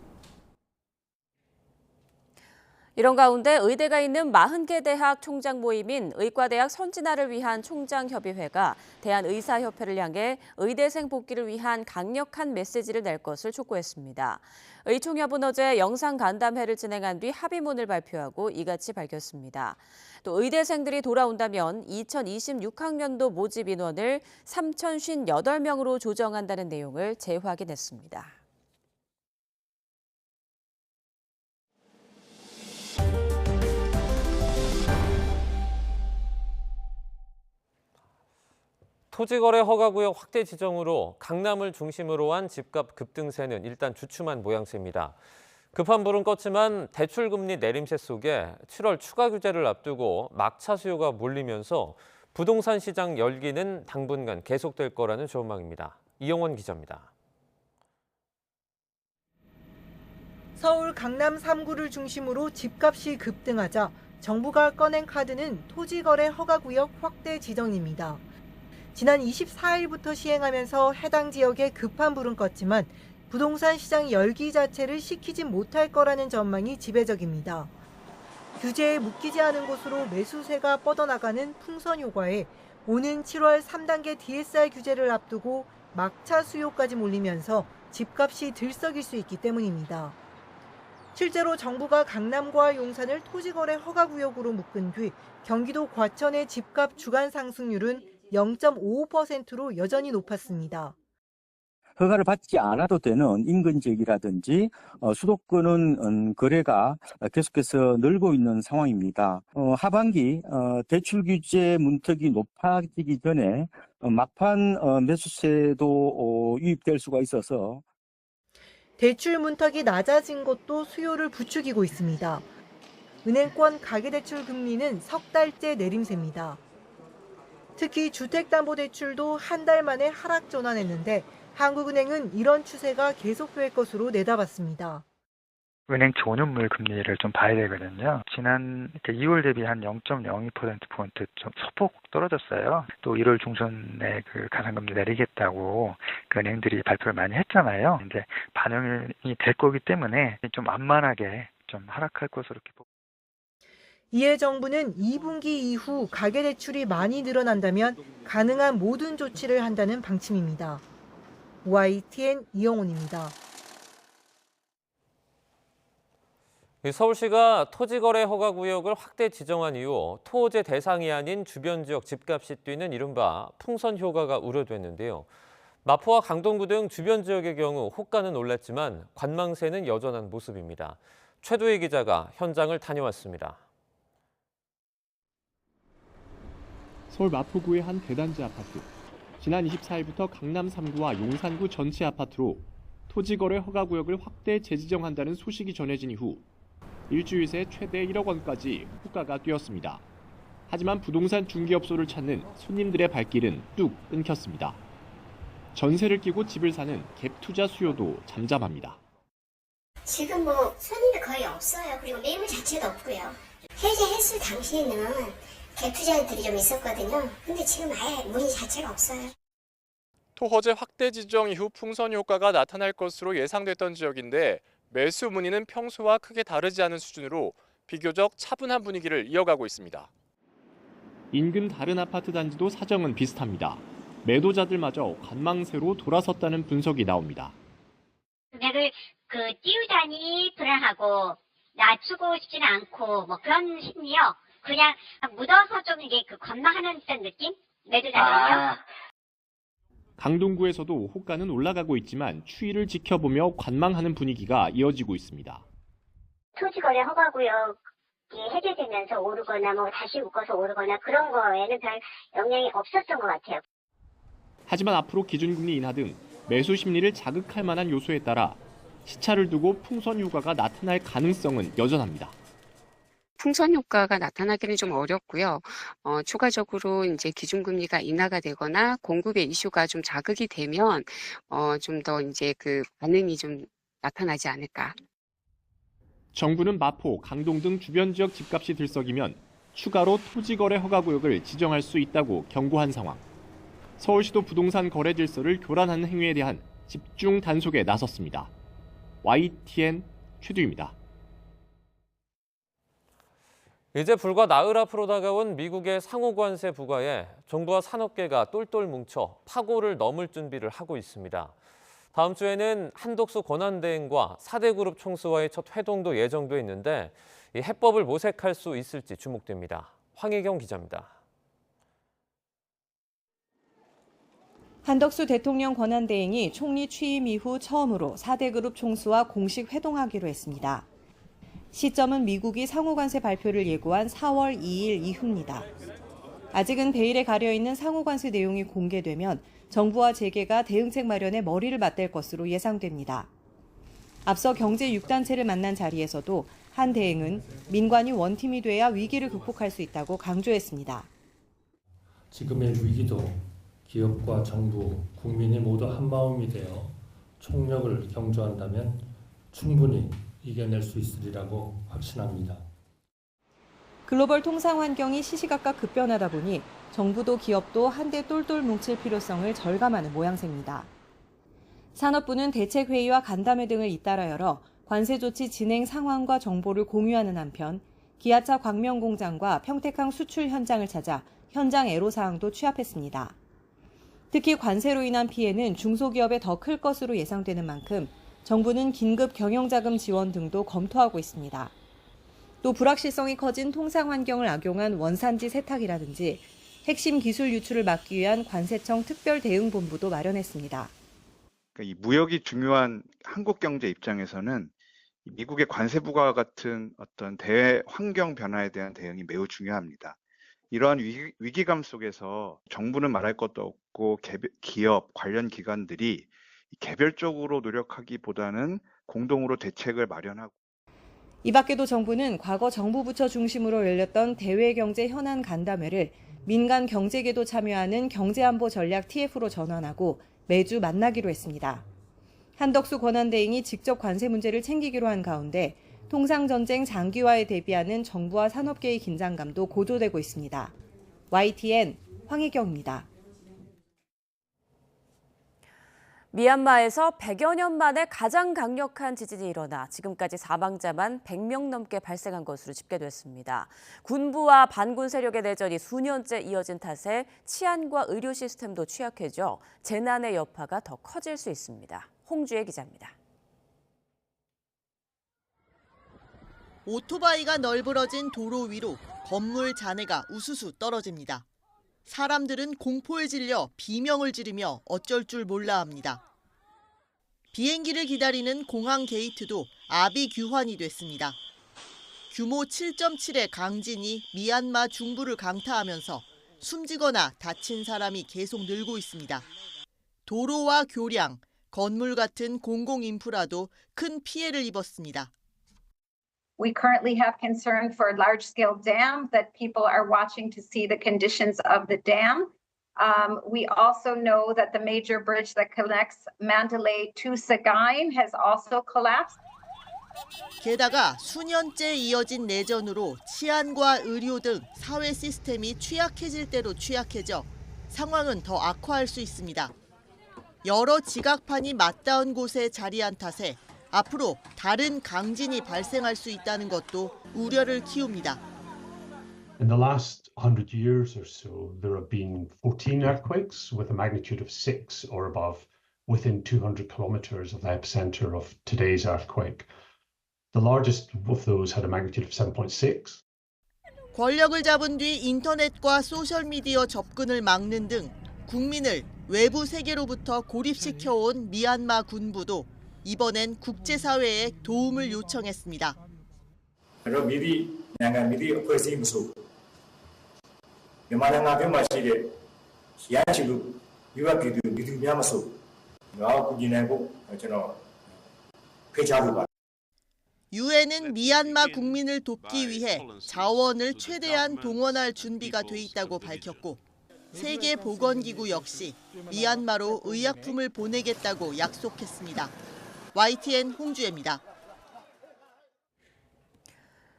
이런 가운데 의대가 있는 40개 대학 총장 모임인 의과대학 선진화를 위한 총장협의회가 대한의사협회를 향해 의대생 복귀를 위한 강력한 메시지를 낼 것을 촉구했습니다. 의총협은 어제 영상간담회를 진행한 뒤 합의문을 발표하고 이같이 밝혔습니다. 또 의대생들이 돌아온다면 2026학년도 모집 인원을 3,058명으로 조정한다는 내용을 재확인했습니다. 토지거래 허가구역 확대 지정으로 강남을 중심으로 한 집값 급등세는 일단 주춤한 모양새입니다. 급한 불은 껐지만 대출금리 내림세 속에 7월 추가 규제를 앞두고 막차 수요가 몰리면서 부동산 시장 열기는 당분간 계속될 거라는 전망입니다. 이영원 기자입니다. 서울 강남 3구를 중심으로 집값이 급등하자 정부가 꺼낸 카드는 토지거래 허가구역 확대 지정입니다. 지난 24일부터 시행하면서 해당 지역에 급한 불은 껐지만 부동산 시장 열기 자체를 식히진 못할 거라는 전망이 지배적입니다. 규제에 묶이지 않은 곳으로 매수세가 뻗어나가는 풍선 효과에 오는 7월 3단계 DSR 규제를 앞두고 막차 수요까지 몰리면서 집값이 들썩일 수 있기 때문입니다. 실제로 정부가 강남과 용산을 토지거래 허가구역으로 묶은 뒤 경기도 과천의 집값 주간 상승률은 0.55%로 여전히 높았습니다. 허가를 받지 않아도 되는 인근 지역이라든지 수도권은 거래가 계속해서 늘고 있는 상황입니다. 하반기 대출 규제 문턱이 높아지기 전에 막판 매수세도 유입될 수가 있어서 대출 문턱이 낮아진 것도 수요를 부추기고 있습니다. 은행권 가계대출 금리는 석 달째 내림세입니다. 특히 주택담보대출도 한 달 만에 하락 전환했는데 한국은행은 이런 추세가 계속될 것으로 내다봤습니다. 은행 존유물 금리를 좀 봐야 되거든요. 지난 2월 대비 한 0.02%포인트 좀 소폭 떨어졌어요. 또 1월 중순에 그 가산금리 내리겠다고 그 은행들이 발표를 많이 했잖아요. 이제 반영이 될 거기 때문에 좀 완만하게 좀 하락할 것으로 이렇게 보고. 이에 정부는 2분기 이후 가계대출이 많이 늘어난다면 가능한 모든 조치를 한다는 방침입니다. YTN 이영훈입니다. 서울시가 토지거래 허가구역을 확대 지정한 이후 토호제 대상이 아닌 주변 지역 집값이 뛰는 이른바 풍선 효과가 우려됐는데요. 마포와 강동구 등 주변 지역의 경우 호가는 올랐지만 관망세는 여전한 모습입니다. 최두희 기자가 현장을 다녀왔습니다. 서울 마포구의 한 대단지 아파트. 지난 24일부터 강남 3구와 용산구 전체 아파트로 토지거래 허가구역을 확대 재지정한다는 소식이 전해진 이후 일주일 새 최대 1억 원까지 호가가 뛰었습니다. 하지만 부동산 중개업소를 찾는 손님들의 발길은 뚝 끊겼습니다. 전세를 끼고 집을 사는 갭 투자 수요도 잠잠합니다. 지금 손님이 거의 없어요. 그리고 매물 자체도 없고요. 해제했을 당시에는 갭 투자들이 좀 있었거든요. 근데 지금 아예 문의 자체가 없어요. 토호제 확대 지정 이후 풍선 효과가 나타날 것으로 예상됐던 지역인데 매수 문의는 평소와 크게 다르지 않은 수준으로 비교적 차분한 분위기를 이어가고 있습니다. 인근 다른 아파트 단지도 사정은 비슷합니다. 매도자들마저 관망세로 돌아섰다는 분석이 나옵니다. 금액을 띄우자니 불안하고 낮추고 싶지는 않고 그런 심리요. 그냥 묻어서 좀 이게 관망하는 듯한 느낌? 매도자들은요. 강동구에서도 호가는 올라가고 있지만 추이를 지켜보며 관망하는 분위기가 이어지고 있습니다. 토지거래 허가구역이 해제되면서 오르거나 다시 묶어서 오르거나 그런 거에는 별 영향이 없었던 것 같아요. 하지만 앞으로 기준금리 인하 등 매수 심리를 자극할 만한 요소에 따라 시차를 두고 풍선 효과가 나타날 가능성은 여전합니다. 풍선 효과가 나타나기는 좀 어렵고요. 추가적으로 이제 기준금리가 인하가 되거나 공급의 이슈가 좀 자극이 되면 좀 더 이제 그 반응이 좀 나타나지 않을까. 정부는 마포, 강동 등 주변 지역 집값이 들썩이면 추가로 토지거래 허가구역을 지정할 수 있다고 경고한 상황. 서울시도 부동산 거래 질서를 교란하는 행위에 대한 집중 단속에 나섰습니다. YTN 최두입니다. 이제 불과 나흘 앞으로 다가온 미국의 상호 관세 부과에 정부와 산업계가 똘똘 뭉쳐 파고를 넘을 준비를 하고 있습니다. 다음 주에는 한독수 권한대행과 4대 그룹 총수와의 첫 회동도 예정돼 있는데 이 해법을 모색할 수 있을지 주목됩니다. 황희경 기자입니다. 한덕수 대통령 권한대행이 총리 취임 이후 처음으로 4대 그룹 총수와 공식 회동하기로 했습니다. 시점은 미국이 상호관세 발표를 예고한 4월 2일 이후입니다. 아직은 베일에 가려있는 상호관세 내용이 공개되면 정부와 재계가 대응책 마련에 머리를 맞댈 것으로 예상됩니다. 앞서 경제 6단체를 만난 자리에서도 한 대행은 민관이 원팀이 돼야 위기를 극복할 수 있다고 강조했습니다. 지금의 위기도 기업과 정부, 국민이 모두 한마음이 되어 총력을 경주한다면 충분히 이겨낼 수 있으리라고 확신합니다. 글로벌 통상 환경이 시시각각 급변하다 보니 정부도 기업도 한데 똘똘 뭉칠 필요성을 절감하는 모양새입니다. 산업부는 대책회의와 간담회 등을 잇따라 열어 관세 조치 진행 상황과 정보를 공유하는 한편 기아차 광명공장과 평택항 수출 현장을 찾아 현장 애로사항도 취합했습니다. 특히 관세로 인한 피해는 중소기업에 더 클 것으로 예상되는 만큼 정부는 긴급 경영자금 지원 등도 검토하고 있습니다. 또 불확실성이 커진 통상 환경을 악용한 원산지 세탁이라든지 핵심 기술 유출을 막기 위한 관세청 특별대응본부도 마련했습니다. 이 무역이 중요한 한국 경제 입장에서는 미국의 관세 부과와 같은 어떤 대외 환경 변화에 대한 대응이 매우 중요합니다. 이러한 위기감 속에서 정부는 말할 것도 없고 기업, 관련 기관들이 개별적으로 노력하기보다는 공동으로 대책을 마련하고 이 밖에도 정부는 과거 정부 부처 중심으로 열렸던 대외경제 현안 간담회를 민간 경제계도 참여하는 경제안보 전략 TF로 전환하고 매주 만나기로 했습니다. 한덕수 권한대행이 직접 관세 문제를 챙기기로 한 가운데 통상전쟁 장기화에 대비하는 정부와 산업계의 긴장감도 고조되고 있습니다. YTN 황희경입니다. 미얀마에서 100여 년 만에 가장 강력한 지진이 일어나 지금까지 사망자만 100명 넘게 발생한 것으로 집계됐습니다. 군부와 반군 세력의 내전이 수년째 이어진 탓에 치안과 의료 시스템도 취약해져 재난의 여파가 더 커질 수 있습니다. 홍주혜 기자입니다. 오토바이가 널브러진 도로 위로 건물 잔해가 우수수 떨어집니다. 사람들은 공포에 질려 비명을 지르며 어쩔 줄 몰라 합니다. 비행기를 기다리는 공항 게이트도 아비규환이 됐습니다. 규모 7.7의 강진이 미얀마 중부를 강타하면서 숨지거나 다친 사람이 계속 늘고 있습니다. 도로와 교량, 건물 같은 공공 인프라도 큰 피해를 입었습니다. We currently have concern for large-scale dams that people are watching to see the conditions of the dam. We also know that the major bridge that connects Mandalay to Sagaing has also collapsed. 게다가 수년째 이어진 내전으로 치안과 의료 등 사회 시스템이 취약해질 대로 취약해져 상황은 더 악화할 수 있습니다. 여러 지각판이 맞닿은 곳에 자리한 탓에 앞으로 다른 강진이 발생할 수 있다는 것도 우려를 키웁니다. In the last 100 years or so, there have been 14 earthquakes with a magnitude of 6 or above within 200 kilometers of the epicenter of today's earthquake. The largest of those had a magnitude of 7.6. 권력을 잡은 뒤 인터넷과 소셜미디어 접근을 막는 등 국민을 외부 세계로부터 고립시켜온 미얀마 군부도 이번엔 국제사회에 도움을 요청했습니다. 유엔은 미얀마 국민을 돕기 위해 자원을 최대한 동원할 준비가 돼 있다고 밝혔고 세계보건기구 역시 미얀마로 의약품을 보내겠다고 약속했습니다. YTN 홍주혜입니다.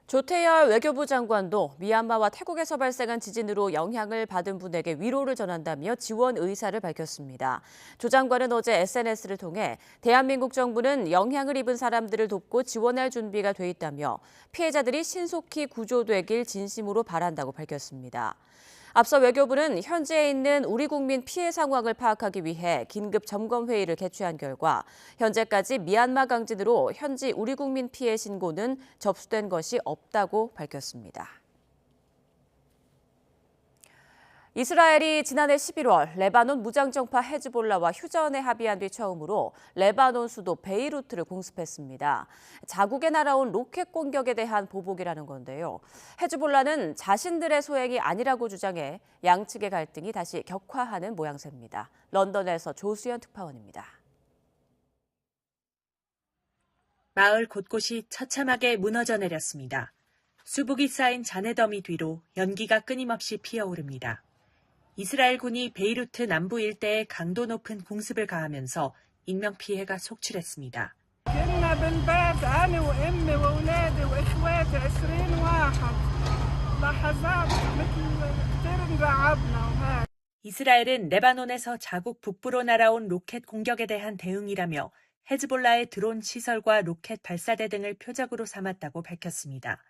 조태열 외교부 장관도 미얀마와 태국에서 발생한 지진으로 영향을 받은 분에게 위로를 전한다며 지원 의사를 밝혔습니다. 조 장관은 어제 SNS를 통해 대한민국 정부는 영향을 입은 사람들을 돕고 지원할 준비가 돼 있다며 피해자들이 신속히 구조되길 진심으로 바란다고 밝혔습니다. 앞서 외교부는 현지에 있는 우리 국민 피해 상황을 파악하기 위해 긴급 점검 회의를 개최한 결과 현재까지 미얀마 강진으로 현지 우리 국민 피해 신고는 접수된 것이 없다고 밝혔습니다. 이스라엘이 지난해 11월 레바논 무장정파 헤즈볼라와 휴전에 합의한 뒤 처음으로 레바논 수도 베이루트를 공습했습니다. 자국에 날아온 로켓 공격에 대한 보복이라는 건데요. 헤즈볼라는 자신들의 소행이 아니라고 주장해 양측의 갈등이 다시 격화하는 모양새입니다. 런던에서 조수연 특파원입니다. 마을 곳곳이 처참하게 무너져 내렸습니다. 수북이 쌓인 잔해더미 뒤로 연기가 끊임없이 피어오릅니다. 이스라엘군이 베이루트 남부 일대에 강도 높은 공습을 가하면서 인명피해가 속출했습니다. 이스라엘은 레바논에서 자국 북부로 날아온 로켓 공격에 대한 대응이라며 헤즈볼라의 드론 시설과 로켓 발사대 등을 표적으로 삼았다고 밝혔습니다.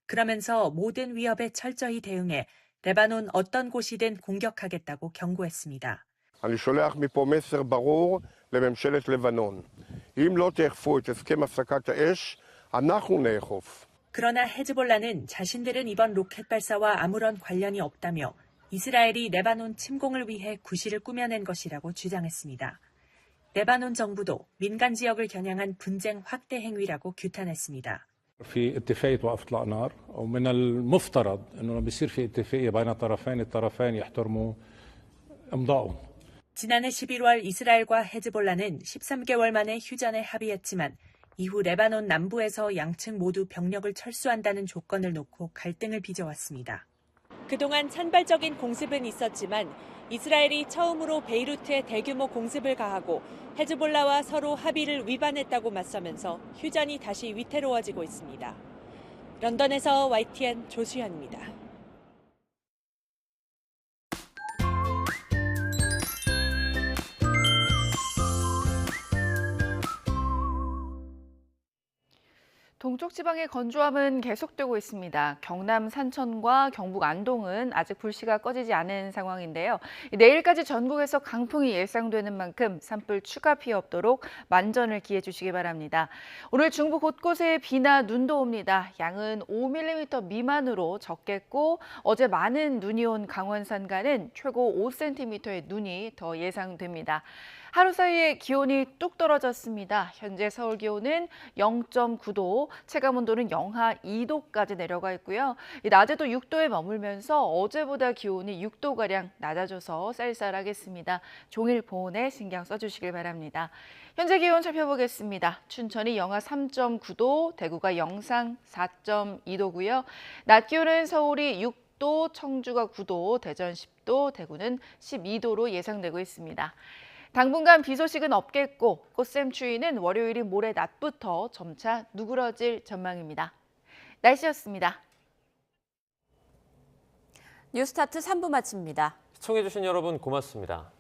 그러면서 모든 위협에 철저히 대응해 레바논 어떤 곳이든 공격하겠다고 경고했습니다. אני שולח מפה מסר ברור לממשלת לבנון. אם לא תאכפו את הסכם הפסקת האש, אנחנו נאכוף. 그러나 헤즈볼라는 자신들은 이번 로켓 발사와 아무런 관련이 없다며 이스라엘이 레바논 침공을 위해 구실을 꾸며낸 것이라고 주장했습니다. 레바논 정부도 민간 지역을 겨냥한 분쟁 확대 행위라고 규탄했습니다. في اتفاقية وقف إطلاق نار ومن المفترض أنه بيصير في اتفاقية بين الطرفين يحترموا إمضائهم. 지난해 11월 이스라엘과 헤즈볼라는 13개월 만에 휴전에 합의했지만 이후 레바논 남부에서 양측 모두 병력을 철수한다는 조건을 놓고 갈등을 빚어왔습니다. 그동안 산발적인 공습은 있었지만 이스라엘이 처음으로 베이루트에 대규모 공습을 가하고 헤즈볼라와 서로 합의를 위반했다고 맞서면서 휴전이 다시 위태로워지고 있습니다. 런던에서 YTN 조수현입니다. 동쪽 지방의 건조함은 계속되고 있습니다. 경남 산천과 경북 안동은 아직 불씨가 꺼지지 않은 상황인데요. 내일까지 전국에서 강풍이 예상되는 만큼 산불 추가 피해 없도록 만전을 기해 주시기 바랍니다. 오늘 중부 곳곳에 비나 눈도 옵니다. 양은 5mm 미만으로 적겠고 어제 많은 눈이 온 강원 산간은 최고 5cm의 눈이 더 예상됩니다. 하루 사이에 기온이 뚝 떨어졌습니다. 현재 서울 기온은 0.9도, 체감온도는 영하 2도까지 내려가 있고요. 낮에도 6도에 머물면서 어제보다 기온이 6도가량 낮아져서 쌀쌀하겠습니다. 종일 보온에 신경 써주시길 바랍니다. 현재 기온 살펴보겠습니다. 춘천이 영하 3.9도, 대구가 영상 4.2도고요. 낮 기온은 서울이 6도, 청주가 9도, 대전 10도, 대구는 12도로 예상되고 있습니다. 당분간 비 소식은 없겠고 꽃샘추위는 월요일인 모레 낮부터 점차 누그러질 전망입니다. 날씨였습니다. 뉴스타트 3부 마칩니다. 시청해주신 여러분 고맙습니다.